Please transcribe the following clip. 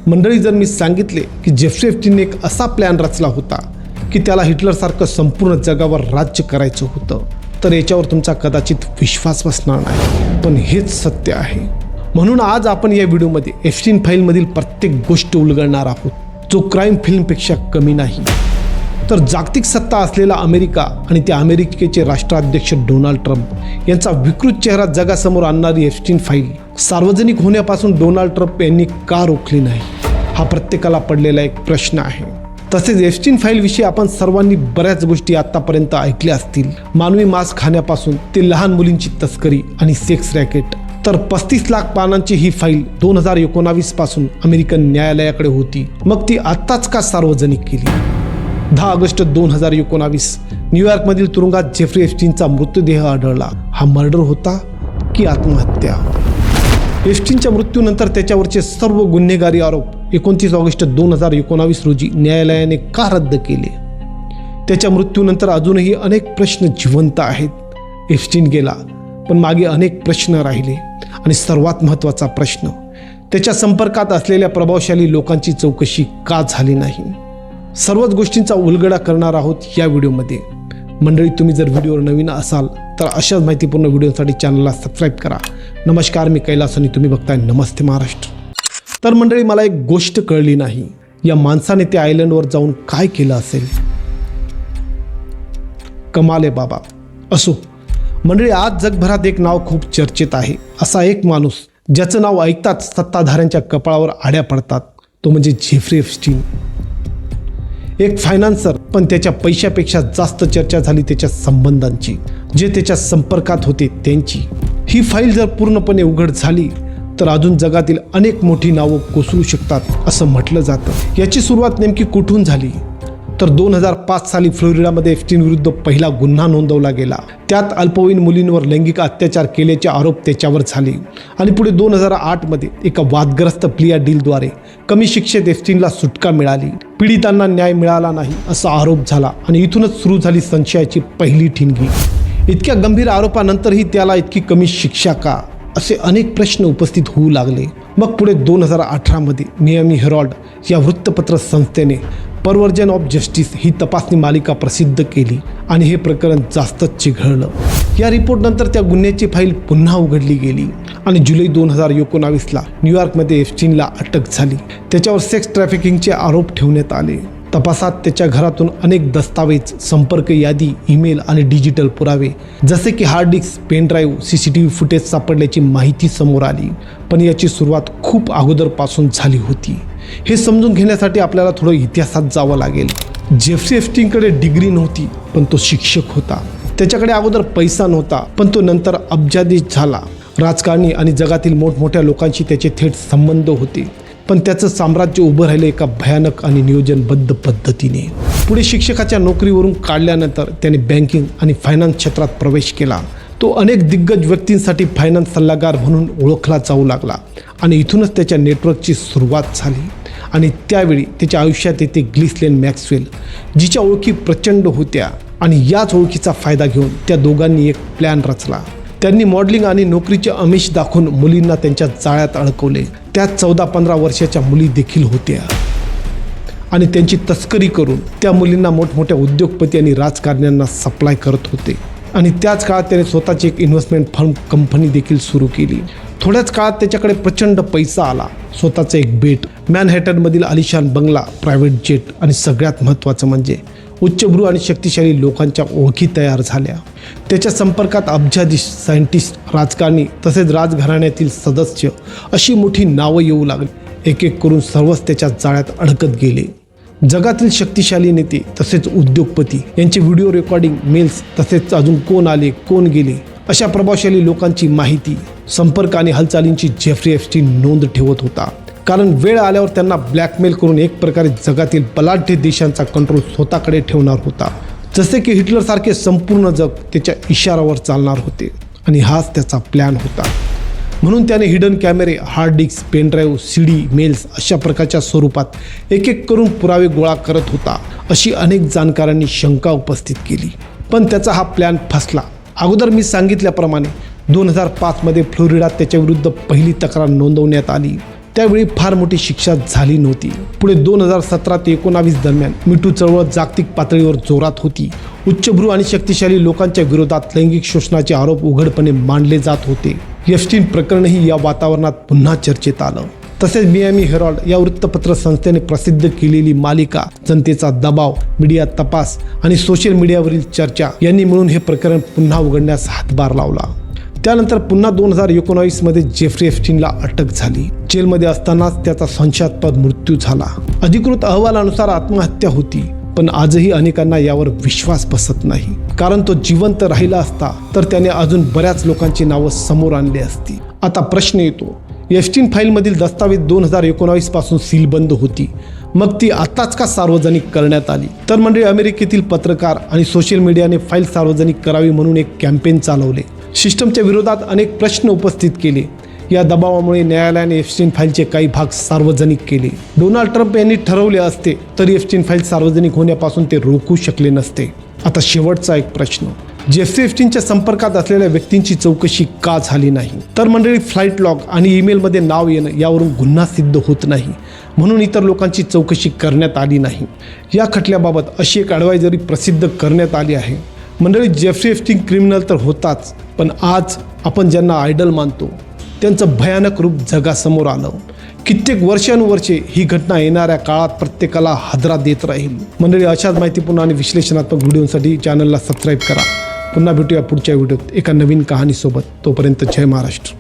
मंडळी, जर मी सांगितले की जेफ्री एप्स्टीनने एक असा प्लॅन रचला होता की त्याला हिटलरसारखं संपूर्ण जगावर राज्य करायचं होतं, तर याच्यावर तुमचा कदाचित विश्वास बसणार नाही, पण हेच सत्य आहे. म्हणून आज आपण या व्हिडिओमध्ये एप्स्टीन फाईलमधील प्रत्येक गोष्ट उलगडणार आहोत, जो क्राईम फिल्मपेक्षा कमी नाही. तर जागतिक सत्ता असलेला अमेरिका आणि त्या अमेरिकेचे राष्ट्राध्यक्ष डोनाल्ड ट्रम्प यांचा विकृत चेहरा जगासमोर आणणारी एप्स्टीन फाईल सार्वजनिक होण्यापासून डोनाल्ड ट्रम्प यांनी का रोखली नाही, हा प्रत्येकाला पडलेला एक प्रश्न आहे. तसेच एप्स्टीन फाईलविषयी आपण सर्वांनी बऱ्याच गोष्टी आतापर्यंत ऐकल्या असतील. मानवी मांस खाण्यापासून ते लहान मुलींची तस्करी आणि सेक्स रॅकेट. तर 35 लाख पानांची ही फाईल 2019 पासून अमेरिकन न्यायालयाकडे होती. मग ती आत्ताच का सार्वजनिक केली? 10 ऑगस्ट 2019 न्यूयॉर्कमधील तुरुंगात जेफ्री एप्स्टीनचा मृतदेह आढळला. हा मर्डर होता की आत्महत्या? एप्स्टीनच्या मृत्यूनंतर त्याच्यावरचे सर्व गुन्हेगारी आरोप 29 ऑगस्ट 2019 रोजी न्यायालयाने का रद्द केले? त्याच्या मृत्यूनंतर अजूनही अनेक प्रश्न जिवंत आहेत. एप्स्टीन गेला, पण मागे अनेक प्रश्न राहिले. आणि सर्वात महत्त्वाचा प्रश्न, त्याच्या संपर्कात असलेल्या प्रभावशाली लोकांची चौकशी का झाली नाही? सर्वच गोष्टींचा उलगडा करणार आहोत या व्हिडिओमध्ये. मंडळी, तुम्ही जर व्हिडिओवर नवीन असाल तर अशाच माहितीपूर्ण व्हिडिओसाठी चॅनलला सबस्क्राईब करा. नमस्कार, मी कैलास आणि तुम्ही बघताय नमस्ते महाराष्ट्र. तर मंडळी, मला एक गोष्ट कळली नाही, या माणसाने त्या आयलंडवर जाऊन काय केलं असेल? कमाल आहे बाबा. असो मंडळी, आज जगभरात एक नाव खूप चर्चेत आहे. असा एक माणूस ज्याचं नाव ऐकताच सत्ताधाऱ्यांच्या कपाळावर आड्या पडतात, तो म्हणजे जेफ्री एप्स्टीन. एक फायनान्सर, पण त्याच्या पैशापेक्षा जास्त चर्चा झाली त्याच्या संबंधांची, जे त्याच्या संपर्कात होते त्यांची. ही फाईल जर पूर्णपणे उघड झाली तर अजून जगातील अनेक मोठी नावं कोसळू शकतात असं म्हटलं जातं. याची सुरुवात नेमकी कुठून झाली? तर 2005 साली फ्लोरिडामध्ये एप्स्टीन विरुद्ध पहिला गुन्हा नोंदवला गेला. त्यात अल्पवयीन मुलींवर लैंगिक अत्याचार केल्याचे आरोप त्याच्यावर झाले. आणि पुढे 2008 मध्ये एका वादग्रस्त प्लिया डीलद्वारे कमी शिक्षेत एप्स्टीनला सुटका मिळाली. पीडितांना न्याय मिळाला नाही असा आरोप झाला आणि इथूनच सुरू झाली संशयाची पहिली ठिणगी. इतक्या गंभीर आरोपानंतरही त्याला इतकी कमी शिक्षा का, असे अनेक प्रश्न उपस्थित होऊ लागले. मग पुढे 2018 मध्ये मियामी हेरॉल्ड या वृत्तपत्र संस्थेने परवर्जन ऑफ जस्टिस ही तपासणी मालिका प्रसिद्ध केली आणि हे प्रकरण जास्तच चिघळलं. या रिपोर्टनंतर त्या गुन्ह्याची फाईल पुन्हा उघडली गेली आणि जुलै 2019ला न्यूयॉर्कमध्ये एप्स्टीनला अटक झाली. त्याच्यावर सेक्स ट्रॅफिकिंगचे आरोप ठेवण्यात आले. तपासात त्याच्या घरातून अनेक दस्तावेज, संपर्क यादी, ईमेल आणि डिजिटल पुरावे जसे की hard disk, pen drive, CCTV footage सापडल्याची माहिती समोर आली. पण याची सुरुवात खूप अगोदरपासून झाली होती. हे समजून घेण्यासाठी आपल्याला थोडं इतिहासात जावं लागेल. जेफ्री एप्स्टीनकडे डिग्री नव्हती, पण तो शिक्षक होता. त्याच्याकडे अगोदर पैसा नव्हता, पण तो नंतर अब्जाधीश झाला. राजकारणी आणि जगातील मोठमोठ्या लोकांशी त्याचे थेट संबंध होते, पण त्याचं साम्राज्य उभं राहिलं एका भयानक आणि नियोजनबद्ध पद्धतीने. पुढे शिक्षकाच्या नोकरीवरून काढल्यानंतर त्याने बँकिंग आणि फायनान्स क्षेत्रात प्रवेश केला. तो अनेक दिग्गज व्यक्तींसाठी फायनान्स सल्लागार म्हणून ओळखला जाऊ लागला आणि इथूनच त्याच्या नेटवर्कची सुरुवात झाली. आणि त्यावेळी त्याच्या आयुष्यात येते ग्लिसलेन मॅक्सवेल, जिच्या ओळखी प्रचंड होत्या. आणि याच ओळखीचा फायदा घेऊन त्या दोघांनी एक प्लॅन रचला. त्यांनी मॉडेलिंग आणि नोकरीचे आमिष दाखवून मुलींना त्यांच्या जाळ्यात अडकवले. त्यात 14-15 वर्षाच्या मुली देखील होत्या आणि त्यांची तस्करी करून त्या मुलींना मोठमोठ्या उद्योगपती आणि राजकारण्यांना सप्लाय करत होते. आणि त्याच काळात त्याने स्वतःची एक इन्व्हेस्टमेंट फर्म कंपनी देखील सुरू केली. थोड्याच काळात त्याच्याकडे प्रचंड पैसा आला, स्वतःचं एक बेट, मॅनहॅटनमधील आलिशान बंगला, प्रायव्हेट जेट आणि सगळ्यात महत्त्वाचं म्हणजे उच्चभ्रू आणि शक्तिशाली लोकांच्या ओळखी तयार झाल्या. त्याच्या संपर्कात अब्जाधीश, सायंटिस्ट, राजकारणी तसेच राजघराण्यातील सदस्य अशी मोठी नावं येऊ लागली. एक एक करून सर्वच त्याच्या जाळ्यात अडकत गेले. जगातील शक्तिशाली नेते तसेच उद्योगपती यांचे व्हिडिओ रेकॉर्डिंग, मेल्स, तसेच अजून कोण आले कोण गेले अशा प्रभावशाली लोकांची माहिती, संपर्क आणि हालचालींची जेफ्री एप्स्टीन नोंद ठेवत होता. कारण वेळ आल्यावर त्यांना ब्लॅकमेल करून एक प्रकारे जगातील बलाढ्य देशांचा कंट्रोल स्वतःकडे ठेवणार होता. जसे की हिटलरसारखे संपूर्ण जग त्याच्या इशारावर चालणार होते आणि हाच त्याचा प्लॅन होता. म्हणून त्याने हिडन कॅमेरे, hard disk, pen drive, CD, mails अशा प्रकारच्या स्वरूपात एक एक करून पुरावे गोळा करत होता, अशी अनेक जाणकारांनी शंका उपस्थित केली. पण त्याचा हा प्लॅन फसला. अगोदर मी सांगितल्याप्रमाणे 2005 मध्ये फ्लोरिडात त्याच्याविरुद्ध पहिली तक्रार नोंदवण्यात आली. त्यावेळी फार मोठी शिक्षा झाली नव्हती. पुढे 2017 ते 19 दरम्यान मीटू चळवळ जागतिक पातळीवर जोरात होती. उच्चभ्रू आणि शक्तिशाली लोकांच्या विरोधात लैंगिक शोषणाचे आरोप उघडपणे मांडले जात होते. एप्स्टीन प्रकरणही या वातावरणात पुन्हा चर्चेत आलं. तसेच मियामी हेरॉल्ड या वृत्तपत्र संस्थेने प्रसिद्ध केलेली मालिका, जनतेचा दबाव, मीडिया तपास आणि सोशल मीडियावरील चर्चा यांनी मिळून हे प्रकरण पुन्हा उघडण्यास हातभार लावला. त्यानंतर पुन्हा 2019 मध्ये जेफ्री एप्स्टीनला अटक झाली. जेलमध्ये असतानाच त्याचा संशयास्पद मृत्यू झाला. अधिकृत अहवालानुसार आत्महत्या होती, पण आजही अनेकांना यावर विश्वास बसत नाही. कारण तो जिवंत राहिला असता तर त्याने अजून बऱ्याच लोकांची नावं समोर आणली असती. आता प्रश्न येतो, एप्स्टीन फाईलमधील दस्तावेज 2019 पासून सीलबंद होती, मग ती आताच का सार्वजनिक करण्यात आली? तर मंडळी, अमेरिकेतील पत्रकार आणि सोशल मीडियाने फाईल सार्वजनिक करावी म्हणून एक कॅम्पेन चालवले. सिस्टमच्या विरोधात अनेक प्रश्न उपस्थित केले. या दबावामुळे न्यायालयाने एप्स्टीन फाईलचे काही भाग सार्वजनिक केले. डोनाल्ड ट्रम्प यांनी ठरवले असते तरी एप्स्टीन फाईल सार्वजनिक होण्यापासून ते रोखू शकले नसते. आता शेवटचा एक प्रश्न, जेफ्री एप्स्टीनच्या संपर्कात असलेल्या व्यक्तींची चौकशी का झाली नाही? तर मंडळी, फ्लाईट लॉग आणि ईमेलमध्ये नाव येणं यावरून गुन्हा सिद्ध होत नाही, म्हणून इतर लोकांची चौकशी करण्यात आली नाही. या खटल्याबाबत अशी एक ॲडवायझरी प्रसिद्ध करण्यात आली आहे. मंडळी, जेफ्री एप्स्टीन क्रिमिनल तर होताच, पण आज आपण ज्यांना आयडल मानतो त्यांचं भयानक रूप जगासमोर आलं. कित्येक वर्षानुवर्षे ही घटना येणाऱ्या काळात प्रत्येकाला हादरा देत राहील. मंडळी, अशाच माहितीपूर्ण आणि विश्लेषणात्मक व्हिडिओसाठी चॅनलला सबस्क्राईब करा. पुन्हा भेटूया पुढच्या व्हिडिओत एका नवीन कहाणीसोबत. तोपर्यंत जय महाराष्ट्र.